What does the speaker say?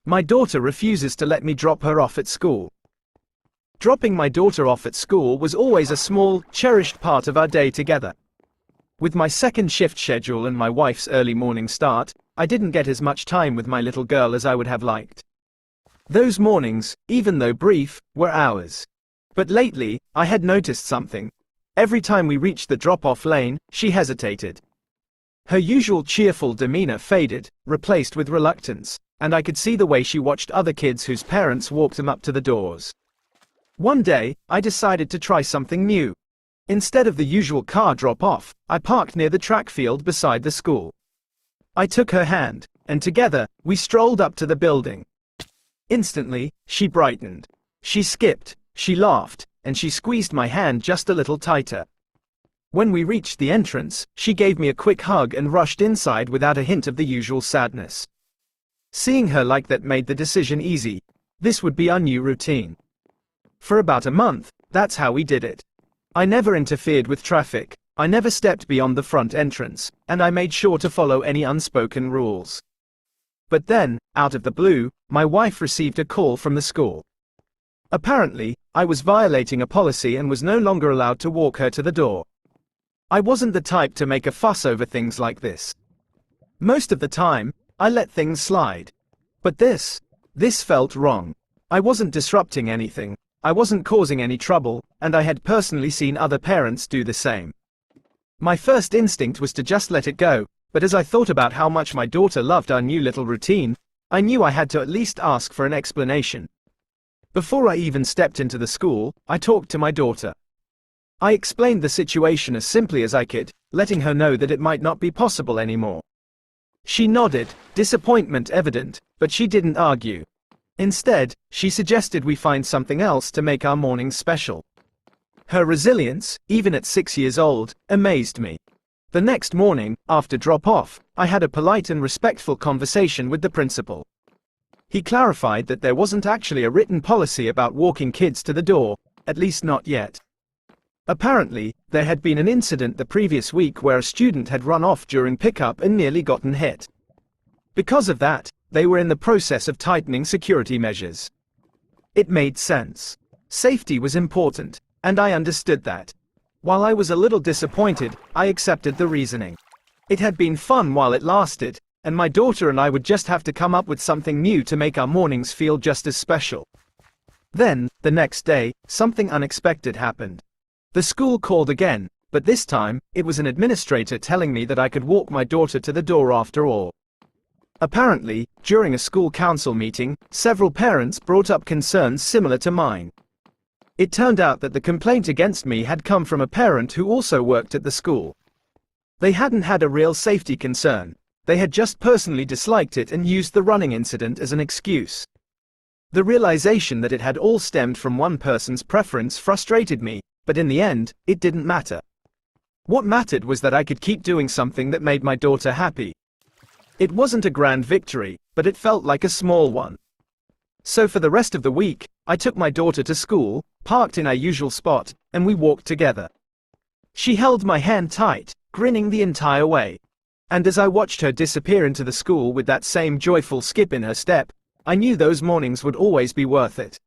My daughter refuses to let me drop her off at school. Dropping my daughter off at school was always a small, cherished part of our day together. With my second shift schedule and my wife's early morning start, I didn't get as much time with my little girl as I would have liked. Those mornings, even though brief, were hours. But lately, I had noticed something. Every time we reached the drop-off lane, she hesitated. Her usual cheerful demeanor faded, replaced with reluctance, and I could see the way she watched other kids whose parents walked them up to the doors. One day, I decided to try something new. Instead of the usual car drop-off, I parked near the track field beside the school. I took her hand, and together, we strolled up to the building. Instantly, she brightened. She skipped, she laughed, and she squeezed my hand just a little tighter. When we reached the entrance, she gave me a quick hug and rushed inside without a hint of the usual sadness. Seeing her like that made the decision easy. This would be our new routine. For about a month, that's how we did it. I never interfered with traffic, I never stepped beyond the front entrance, and I made sure to follow any unspoken rules. But then, out of the blue, my wife received a call from the school. Apparently, I was violating a policy and was no longer allowed to walk her to the door. I wasn't the type to make a fuss over things like this. Most of the time, I let things slide. But this felt wrong. I wasn't disrupting anything, I wasn't causing any trouble, and I had personally seen other parents do the same. My first instinct was to just let it go, but as I thought about how much my daughter loved our new little routine, I knew I had to at least ask for an explanation. Before I even stepped into the school, I talked to my daughter. I explained the situation as simply as I could, letting her know that it might not be possible anymore. She nodded, disappointment evident, but she didn't argue. Instead, she suggested we find something else to make our mornings special. Her resilience, even at 6 years old, amazed me. The next morning, after drop-off, I had a polite and respectful conversation with the principal. He clarified that there wasn't actually a written policy about walking kids to the door, at least not yet. Apparently, there had been an incident the previous week where a student had run off during pickup and nearly gotten hit. Because of that, they were in the process of tightening security measures. It made sense. Safety was important, and I understood that. While I was a little disappointed, I accepted the reasoning. It had been fun while it lasted, and my daughter and I would just have to come up with something new to make our mornings feel just as special. Then, the next day, something unexpected happened. The school called again, but this time, it was an administrator telling me that I could walk my daughter to the door after all. Apparently, during a school council meeting, several parents brought up concerns similar to mine. It turned out that the complaint against me had come from a parent who also worked at the school. They hadn't had a real safety concern, they had just personally disliked it and used the running incident as an excuse. The realization that it had all stemmed from one person's preference frustrated me, but in the end, it didn't matter. What mattered was that I could keep doing something that made my daughter happy. It wasn't a grand victory, but it felt like a small one. So for the rest of the week, I took my daughter to school, parked in our usual spot, and we walked together. She held my hand tight, grinning the entire way. And as I watched her disappear into the school with that same joyful skip in her step, I knew those mornings would always be worth it.